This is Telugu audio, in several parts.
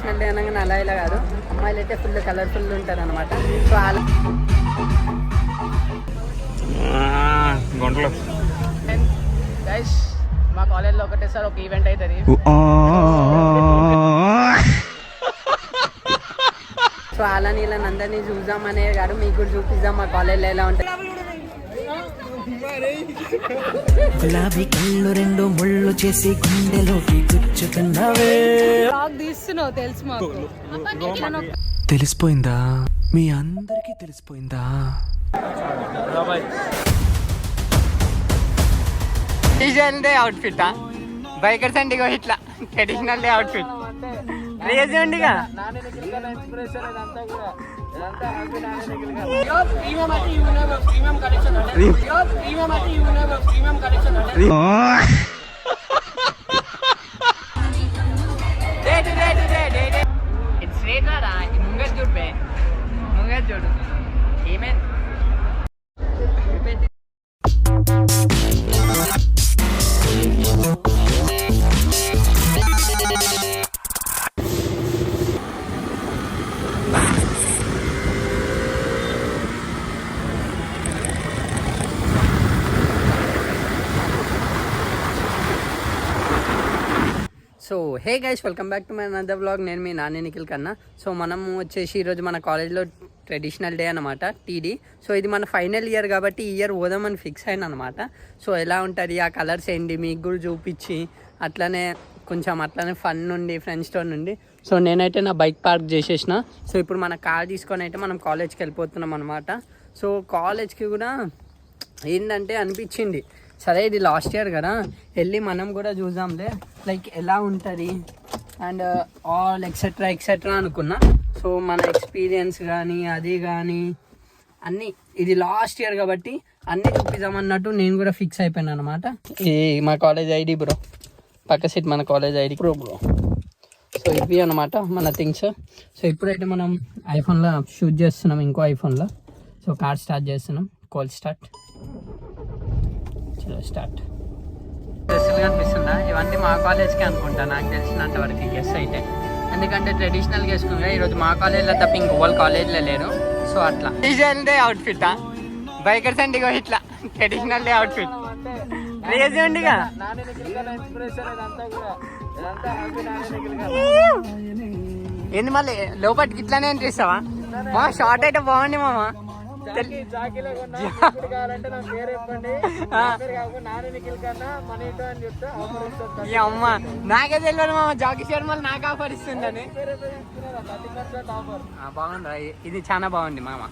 ట్రెడిషనల్ డే అనగానే అలా ఇలా కాదు, అమ్మాయిలు అయితే ఫుల్ కలర్ఫుల్ ఉంటారు అనమాట. సో అలా గైస్ మా కాలేజ్లో ఒకటేసారి ఒక ఈవెంట్ అవుతుంది. సో అలా నీళ్ళని అందరినీ చూద్దామనే గారు, మీకు కూడా చూపిద్దాం మా కాలేజ్లో ఎలా ఉంటుంది. గులాబీ కళ్ళు రెండు ముళ్ళు చేసి గుండెలోకి గుచ్చుతున్నవే. తీస్తున్నావు తెలుసు మాకు, తెలిసిపోయిందా? మీ అందరికి తెలిసిపోయిందా? ట్రెడిషనల్ డే అవుట్ఫిట్ బైకర్స్ అండి, ఇట్లా ట్రెడిషనల్ డే అవుట్ఫిట్ రేజ్ ఉండిగా. ముంగ చూడు ముంగ చూడు ఏమైంది. So hey guys, welcome back to my another vlog. నేను మీ నాని నిఖిల్ కన్నా. సో మనము వచ్చేసి ఈరోజు మన కాలేజ్లో ట్రెడిషనల్ డే అనమాట, టీడీ. సో ఇది మన ఫైనల్ ఇయర్ కాబట్టి ఈ ఇయర్ పోదామని ఫిక్స్ అయిన అనమాట. సో ఎలా ఉంటుంది, ఆ కలర్స్ ఏంటి మీకు కూడా చూపించి అట్లనే ఫన్ నుండి ఫ్రెండ్స్తో నుండి. సో నేనైతే నా బైక్ పార్క్ చేసేసిన. సో ఇప్పుడు మన కార్ తీసుకొని అయితే మనం కాలేజ్కి వెళ్ళిపోతున్నాం అనమాట. సో కాలేజ్కి కూడా ఏంటంటే అనిపించింది, సరే ఇది లాస్ట్ ఇయర్ కదా, వెళ్ళి మనం కూడా చూద్దాంలే లైక్ ఎలా ఉంటుంది అండ్ ఆల్ ఎక్సెట్రా అనుకున్నా. సో మన ఎక్స్పీరియన్స్ కానీ అది కానీ అన్నీ, ఇది లాస్ట్ ఇయర్ కాబట్టి అన్నీ చూపిద్దామన్నట్టు నేను కూడా ఫిక్స్ అయిపోయాను అనమాట. ఈ మా కాలేజ్ ఐడి బ్రో, పక్క సీట్ మన కాలేజ్ ఐడి బ్రో. సో ఇవి అనమాట మన థింగ్స్. సో ఇప్పుడైతే మనం ఐఫోన్లో షూట్ చేస్తున్నాం, ఇంకో ఐఫోన్లో. సో కార్ స్టార్ట్ చేస్తున్నాం, కాల్ స్టార్ట్ స్టార్ట్. డ్రెస్సులు కనిపిస్తుందా? ఇవన్నీ మా కాలేజ్కి అనుకుంటా నాకు తెలిసినంత వరకు గెస్ అయితే, ఎందుకంటే ట్రెడిషనల్గా వేసుకున్నా. ఈరోజు మా కాలేజ్లో తప్ప ఇంకో కాలేజ్లో లేరు. సో అట్లా ట్రెడిషనల్ డే అవుట్ఫిట్ బైకర్స్ అండి, ఇట్లా ట్రెడిషనల్ డే అవుట్ఫిట్ రేజ్ ఉండిగా. ఏంది మళ్ళీ లోపలికి ఇట్లానే ఎంట్రీ ఇస్తావా? మా షార్ట్ అయితే బాగుంది మామ. అమ్మ నాకే తెలియదు మామ, జాకీ శర్మలు నాకు ఆఫర్ ఇస్తుందని. బాగుంది, ఇది చాలా బాగుంది మామ.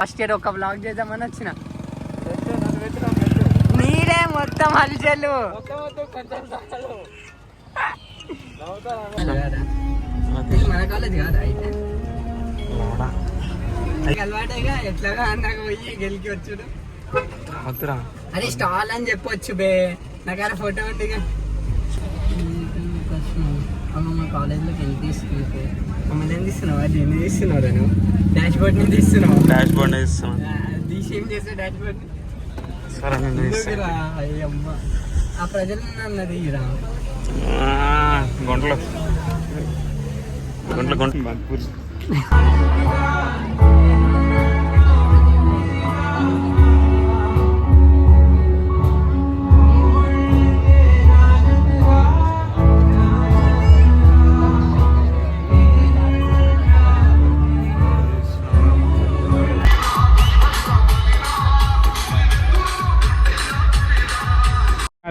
ఫస్ట్ ఇయర్ ఒక బ్లాగ్ చేద్దామని వచ్చిన, నీరే మొత్తం హల్చలు. మన కాలేజ్ కాదా అయితే అలవాటేగా, ఎట్లాగా అన్నాక పోయి గెలికి వచ్చుడు. అది స్టాల్ అని చెప్పొచ్చు బే, నాకు ఫోటో పెట్టిగా. మా కాలేజ్లోకి ఎంత తీసుకుంటే మమ్మల్ని ఏం తీస్తున్నావా? దీన్ని తీస్తున్నావు, నువ్వు డాష్ బోర్డ్ ని తీస్తున్నావు. తీసి ఏం చేస్తావు డాష్ బోర్డ్? అయ్యమ్మ ఆ ప్రజలు అన్నది రా గుంటలు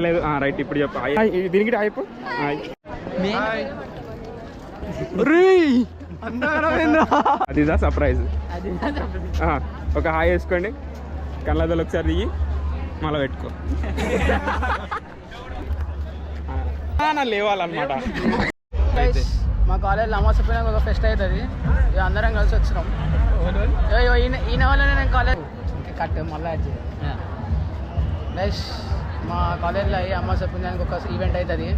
లేదు. రైట్, ఇప్పుడు చెప్పు దీనికి అయిపో. అదిదా సర్ప్రైజ్. ఒక హాయ్ వేసుకోండి, కళ్ళదలు ఒకసారి దిగి మళ్ళీ పెట్టుకో. లేవాలన్నమాట. మా కాలేజ్లో అమాసపోయినాక ఒక ఫెస్ట్ అవుతుంది, అందరం కలిసి వచ్చినాం. ఈయన వల్లనే నేను కాలేజ్ కట్టు మళ్ళీ గైస్. మా కాలేజ్లో అమ్మ చెప్పిందానికి ఒక ఈవెంట్ అవుతుంది,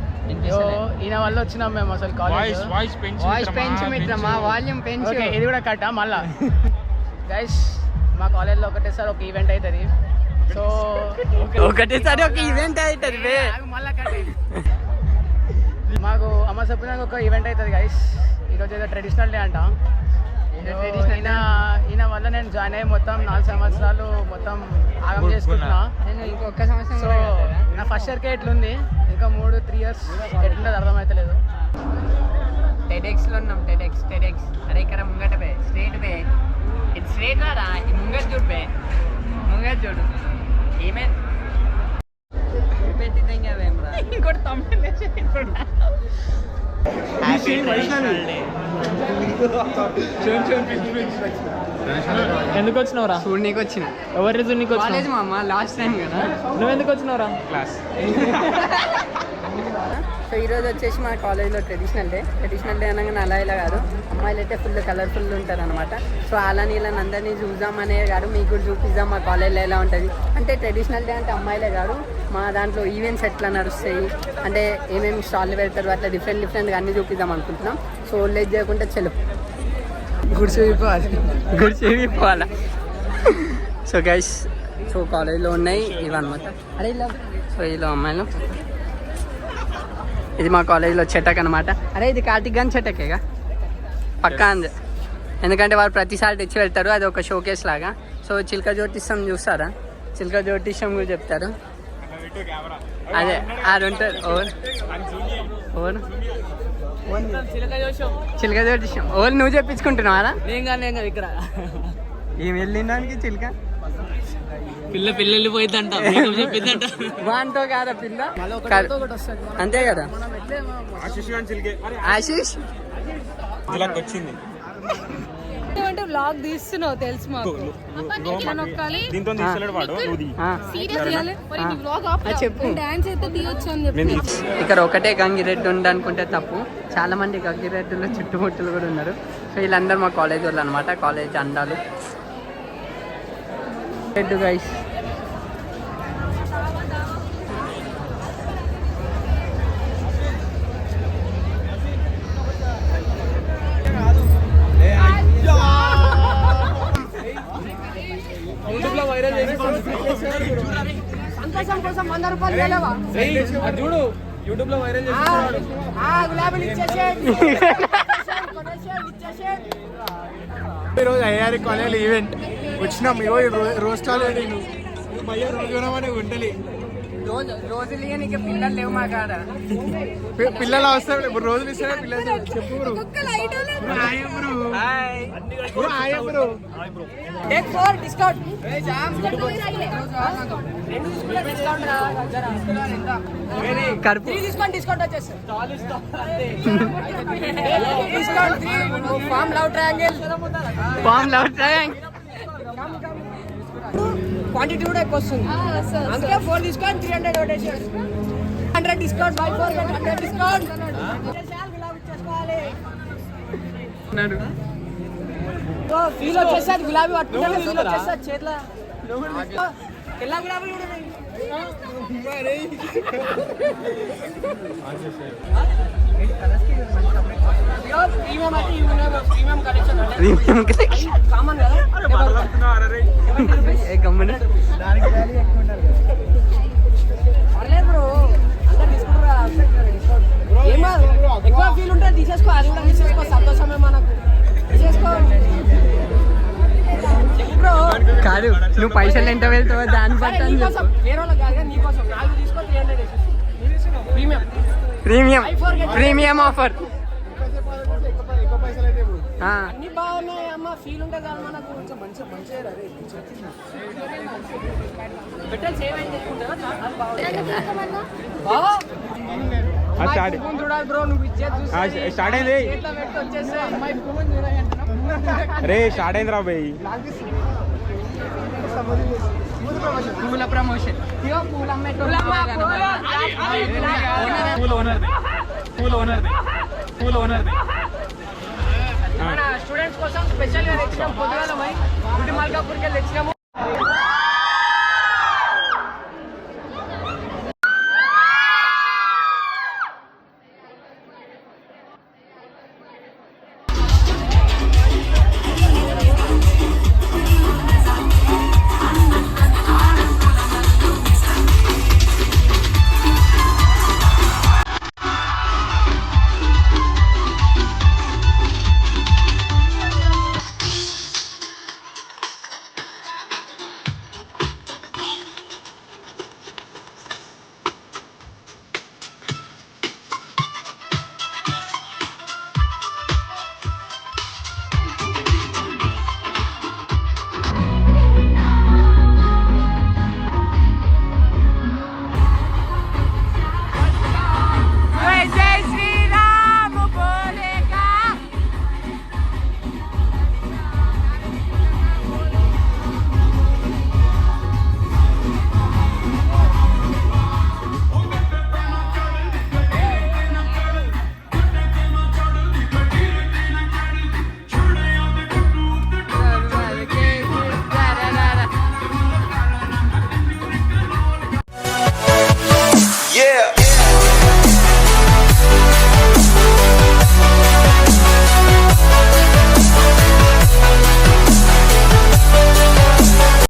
ఈయన వల్ల వచ్చినాం మేము. అసలు కాలేజ్ వాయిస్ పెంచు మిత్రమా, వాల్యూమ్ పెంచు. ఇది కూడా కట్టా మళ్ళా గైస్. మా కాలేజ్లో ఒకటేసారి ఒక ఈవెంట్ అవుతుంది. సో ఒకటేసారి ఒక ఈవెంట్ అవుతుంది మళ్ళా కట్ మాకు అమ్మ చెప్పినాక ఒక ఈవెంట్ అవుతుంది గైస్. ఈరోజు ఏదో ట్రెడిషనల్ డే అంట. ఈయన వల్ల నేను జాయిన్ అయ్యి మొత్తం 4 సంవత్సరాలు మొత్తం ఆగం చేసుకుంటున్నా. నేను ఇంకొక సంవత్సరం సో నా ఫస్ట్ ఇయర్కే ఎట్లుంది, ఇంకా 3-3 ఇయర్స్ ఎట్లుంటుంది అర్థమవుతలేదు. టెడెక్స్లో ఉన్నాం. టెడెక్స్ అరే ఇక్కడ ముంగట పే స్ట్రేట్ పే ఇది స్ట్రేట్ రారా ముంగట్ చూడు పే ముంగట్ చూడు ఏమే పెట్టిద్దాం కదేమ్రా ఇంకోటి ఎందుకు వచ్చినవరా? చూడనీకి వచ్చిన. ఎవరి రీజన్ నీకు కాలేజ్ మా అమ్మ లాస్ట్ టైం కదా. నువ్వు ఎందుకు వచ్చినవరా? క్లాస్. సో ఈరోజు వచ్చేసి మా కాలేజ్లో ట్రెడిషనల్ డే అనగానే అలా ఇలా కాదు, అమ్మాయిలు అయితే ఫుల్ కలర్ఫుల్ ఉంటారు అనమాట. సో అలాని ఇలా అందరినీ చూద్దామనే కాదు, మీకు కూడా చూపిద్దాం మా కాలేజ్లో ఎలా ఉంటుంది. అంటే ట్రెడిషనల్ డే అంటే అమ్మాయిలే కాదు, మా దాంట్లో ఈవెంట్స్ ఎట్లా నడుస్తాయి, అంటే ఏమేమి స్టాళ్ళు పెడతారు, అట్లా డిఫరెంట్గా అన్నీ చూపిద్దాం అనుకుంటున్నాం. సో లేట్ చేయకుండా చెలుపు గుడిచిపోవాలా. సో గైస్, సో కాలేజ్లో ఉన్నాయి ఇవన్నమాట. అరే ఇలా సో ఇలా అమ్మాయిలు, ఇది మా కాలేజ్లో చెటక్ అనమాట. అరే ఇది కార్తిక్ గాని చెటకేగా పక్కా అంది, ఎందుకంటే వాళ్ళు ప్రతిసారి తెచ్చి వెళ్తారు, అది ఒక షోకేస్ లాగా. సో చిల్క జ్యోతిష్యం చూస్తారా? చిల్క జ్యోతిష్యం కూడా చెప్తారు. అదే అది ఉంటుంది. ఓన్ చిల్క జ్యోతిష్యం ఓన్ నువ్వు చెప్పించుకుంటున్నావా? ఇక్కడ ఏం వెళ్ళిందానికి చిల్క పిల్ల వెళ్ళిపోయిందంట, చెప్పిందంట. వాంతో కాదా పిల్ల, అంతే కదా. ఆశీష్ వచ్చింది వ్లాగ్ తీస్తున్నావు తెలుసు మాకు. చెప్పు. డాన్స్ అయితే తీయొచ్చు అని చెప్పి ఇక్కడ ఒకటే గంగిరెడ్డి ఉండనుకుంటే తప్పు, చాలా మంది గంగిరెడ్డిలో చుట్టుముట్టులు కూడా ఉన్నారు. సో వీళ్ళందరూ మా కాలేజ్ వాళ్ళు అనమాట, కాలేజ్ అండాలు. రెడ్డు గైస్ సంతోషం కోసం 100 రూపాయలు వెళ్ళవా చూడు, యూట్యూబ్ లో వైరల్ చేస్తున్నాడు. గులాబీలు ఈరోజు అయ్యారి కాలేజ్ ఈవెంట్ వచ్చినాం. ఈరోజు రోస్టాల్ ఉండాలి. రోజులు నీకు పిల్లలు లేవు మా కాడ. పిల్లలు అవసరం లేదు, రోజులు ఇస్తారా పిల్లలు. చెప్పు కడుపు డిస్కౌంట్ వచ్చేసి ఫామ్ లవ్ ట్రయాంగిల్ క్వాంటిటీ కూడా ఎక్కువ వస్తుంది. అందుకే 4 డిస్కౌంట్ 300 కొట్టేసి 100 డిస్కౌంట్ బై 4 100 డిస్కౌంట్. ఫీల్ వచ్చేసి గులాబీ పట్టుకుంటే ఫీల్ వచ్చేసి చేతిలో ఎలా గులాబీ కామన్ కదా. పర్లేదు బ్రో, అంతా తీసుకుంటారా? ఏమో ఎక్కువ ఫీల్ ఉంటే తీసేసుకో, అది కూడా తీసేసుకో, సంతోషమే మనకు. తీసేసుకో బ్రో. కాదు నువ్వు పైసలు ఎంత వెళ్తావో దాన్ని బట్టి నీకోసం వేరే వాళ్ళకి కాదు, నీకోసం 4 తీసుకో 300 ప్రీమియం ఆఫర్. అన్ని బాగున్నాయి అమ్మ, ఫీల్ ఉంటే కాదు మనకు కొంచెం మంచిగా పెట్టాలి. సేవ్ అయింది చూడాలి బ్రో, నువ్వు స్టార్ట్ అయింది. వచ్చేసి అమ్మాయి రే స్టార్ట్ అయింది రా బాయ్. పూల ప్రమోషన్. మన స్టూడెంట్స్ కోసం స్పెషల్ గా తెచ్చినాం. పొద్దుగాల గుడి మల్కాపూర్కి వెళ్ళి తెచ్చినాము.